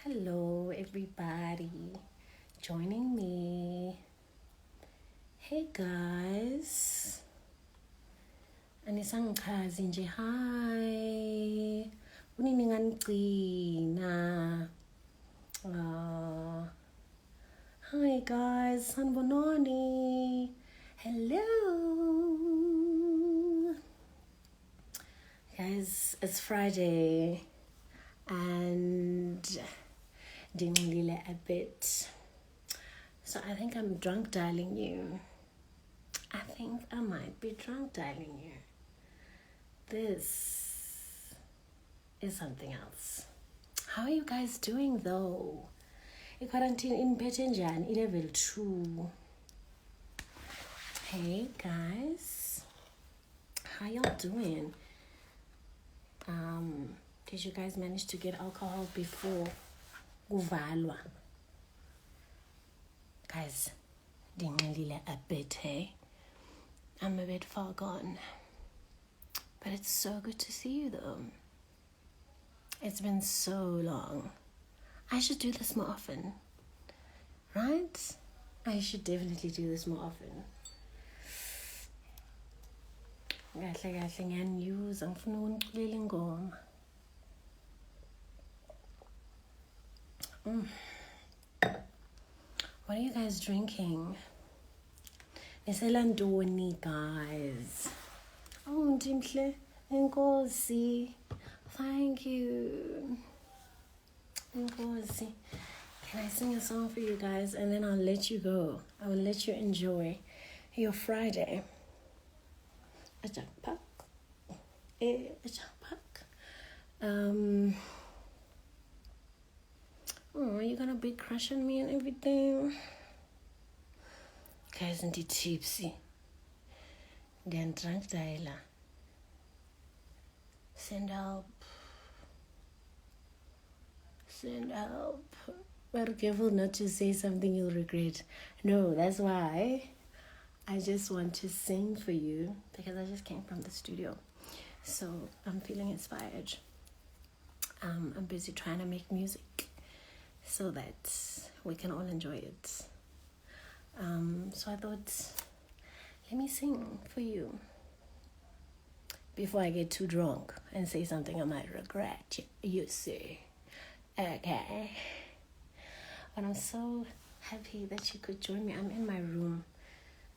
Hello, everybody joining me. Hey guys, anisangichazi nje. Hi, kunini nganigcina. Hi guys, sanibonani. Hello, guys. It's Friday, and dinglile a bit. So I think I'm drunk dialing you. I think I might be drunk dialing you. This is something else. How are you guys doing though? I-quarantine in Petenjan, level 2. Hey guys. How y'all doing? Did you guys manage to get alcohol before kuvalwa? Guys, dinglile a bit, hey? I'm a bit far gone. But it's so good to see you though. It's been so long. I should do this more often. Right? I should definitely do this more often. Kahle ngiyaniuza ngifuna ukuniculela ingoma. What are you guys drinking? Niselantoni, guys. Oh, Ndimhle, Nkosi. Thank you. Nkosi. Can I sing a song for you guys and then I'll let you go? I will let you enjoy your Friday. Ajakpak. Ajakpak. Oh, are you gonna be crushing me and everything? Guys, I'm tipsy. Then drunk dialer. Send help. Send help. But careful not to say something you'll regret. No, that's why I just want to sing for you because I just came from the studio. So I'm feeling inspired. I'm busy trying to make music so that we can all enjoy it. So I thought, let me sing for you before I get too drunk and say something I might regret. You see. Okay. But I'm so happy that you could join me. I'm in my room.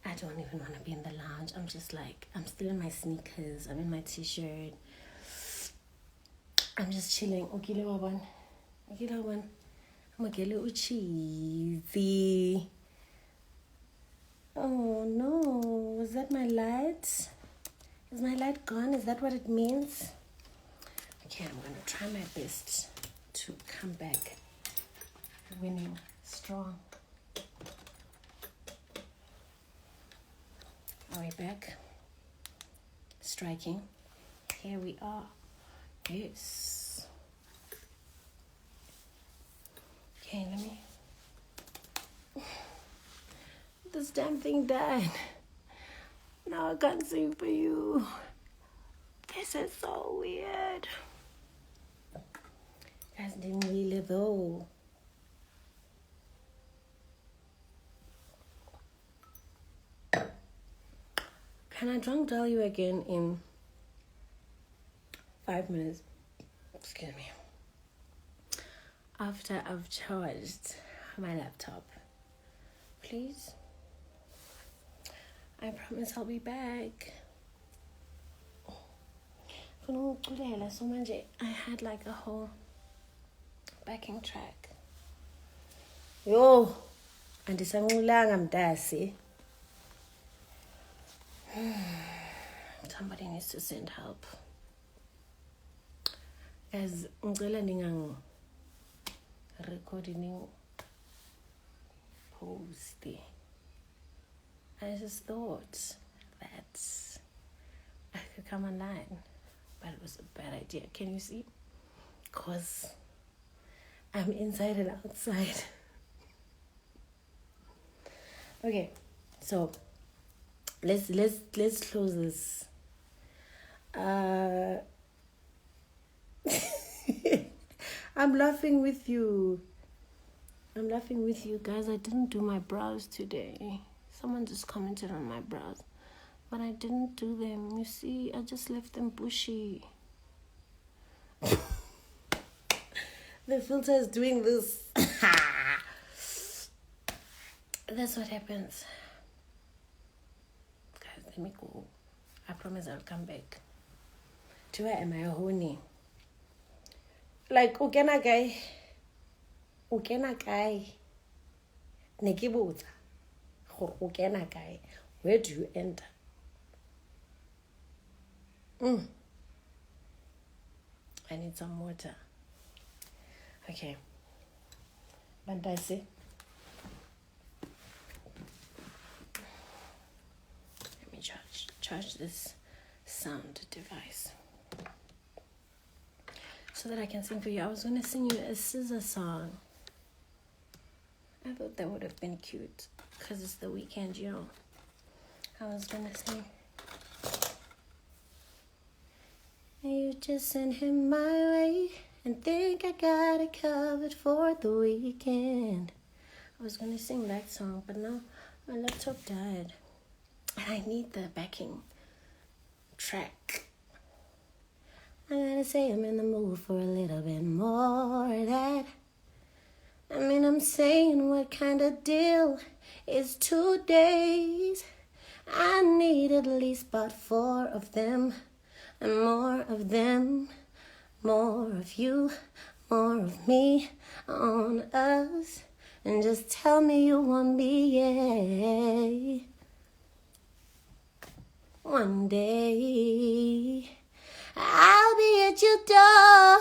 I don't even want to be in the lounge. I'm just like, I'm still in my sneakers. I'm in my t-shirt. I'm just chilling. Okile waban. Magele uchizi. Oh no, was that my light? Is my light gone? Is that what it means? Okay, I'm gonna try my best to come back winning strong. Are we back? Striking. Here we are. Yes. Okay, let me... This damn thing died. Now I can't sing for you. This is so weird. Guys, didn't really though. Can I drunk dial you again in 5 minutes? Excuse me. After I've charged my laptop. Please? I promise I'll be back. So manje, I had like a whole backing track. Yo, andisangulanga mdasi. Somebody needs to send help. As ngicela ningang recording post. I just thought that I could come online, but it was a bad idea. Can you see? Because I'm inside and outside. Okay, so let's close this. I'm laughing with you. Guys. I didn't do my brows today. Someone just commented on my brows, but I didn't do them. You see, I just left them bushy. The filter is doing this. That's what happens. Guys, let me go. I promise I'll come back. To where am I honey? Like, ukena guy. Nekibota. Ukena guy. Where do you enter? I need some water. Okay. Bandasi. Let me charge this sound device so that I can sing for you. I was going to sing you a scissor song. I thought that would have been cute because it's the weekend, you know. I was going to sing. You just send him my way and think I got it covered for the weekend. I was going to sing that song, but now my laptop died. And I need the backing track. I gotta say I'm in the mood for a little bit more of that. I mean, I'm saying what kind of deal is 2 days? I need at least about 4 of them. And more of them, more of you, more of me on us. And just tell me you want me, yeah. One day I'll be at your door,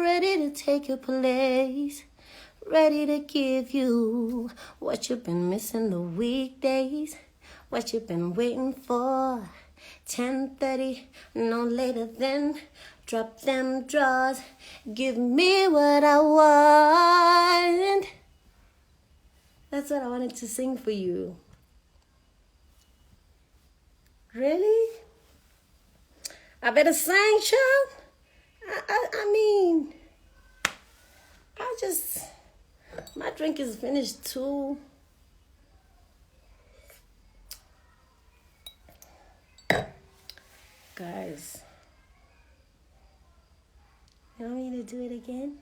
ready to take your place, ready to give you what you've been missing the weekdays, what you've been waiting for. 10:30, no later than. Drop them drawers, give me what I want. That's what I wanted to sing for you. Really? I better sing, child. I mean, my drink is finished too. Guys, you want me to do it again?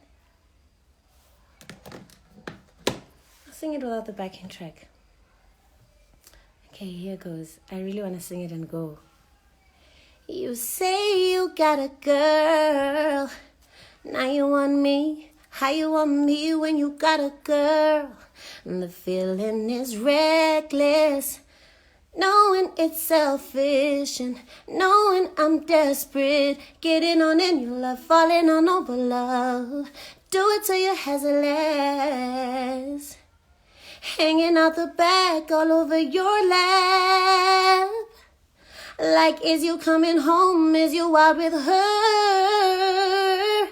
I'll sing it without the backing track. Okay, here goes. I really want to sing it and go. You say you got a girl. Now you want me. How you want me when you got a girl? And the feeling is reckless. Knowing it's selfish and knowing I'm desperate. Getting on in your love, falling on over love. Do it till your hair's a last. Hanging out the back all over your lap. Like, is you coming home? Is you out with her?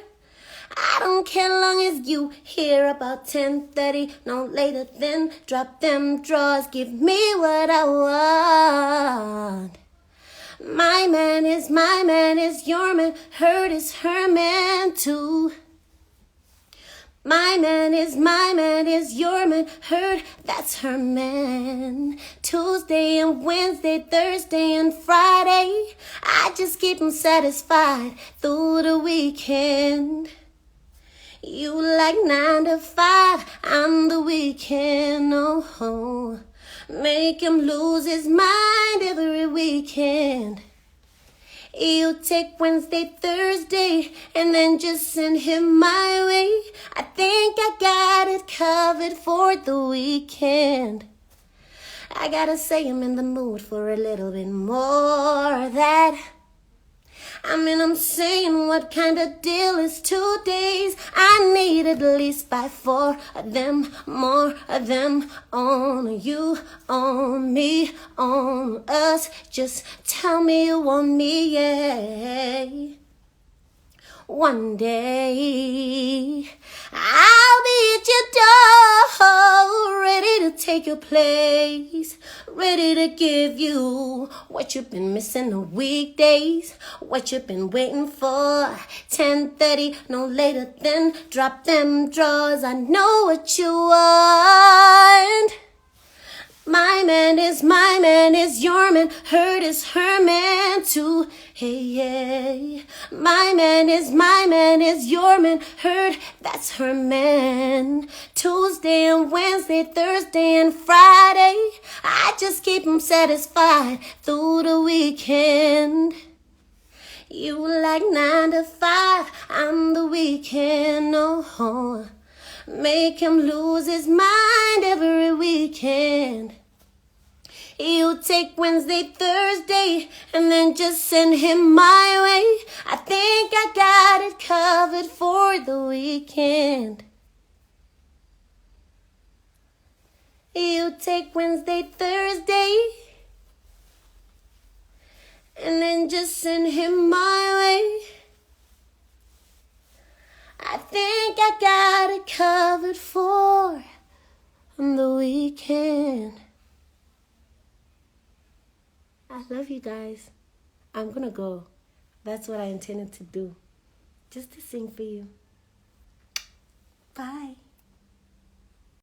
I don't care long as you here about 10:30, no later than. Drop them drawers, give me what I want. My man is your man. Hurt is her man too. My man is your man. Hurt, that's her man. Tuesday and Wednesday, Thursday and Friday, I just keep him satisfied through the weekend. You like 9 to 5, I'm the weekend, oh. Make him lose his mind every weekend. You take Wednesday, Thursday, and then just send him my way. I think I got it covered for the weekend. I gotta say I'm in the mood for a little bit more of that. I mean, I'm saying what kind of deal is 2 days? I need at least by 4 of them, more of them on you, on me, on us. Just tell me you want me, yeah. One day I'll be at your door, ready to take your place, ready to give you what you've been missing on weekdays, what you've been waiting for. 10:30, no later than drop them drawers. I know what you want. My man is your man. Hurt is her man too. Hey, yeah. My man is your man. Hurt, that's her man. Tuesday and Wednesday, Thursday and Friday, I just keep him satisfied through the weekend. You like 9 to 5, I'm the weekend. Oh, make him lose his mind every weekend. You take Wednesday, Thursday, and then just send him my way. I think I got it covered for the weekend. You take Wednesday, Thursday, and then just send him my way. I think I got it covered for the weekend. I love you guys. I'm gonna go. That's what I intended to do. Just to sing for you. Bye.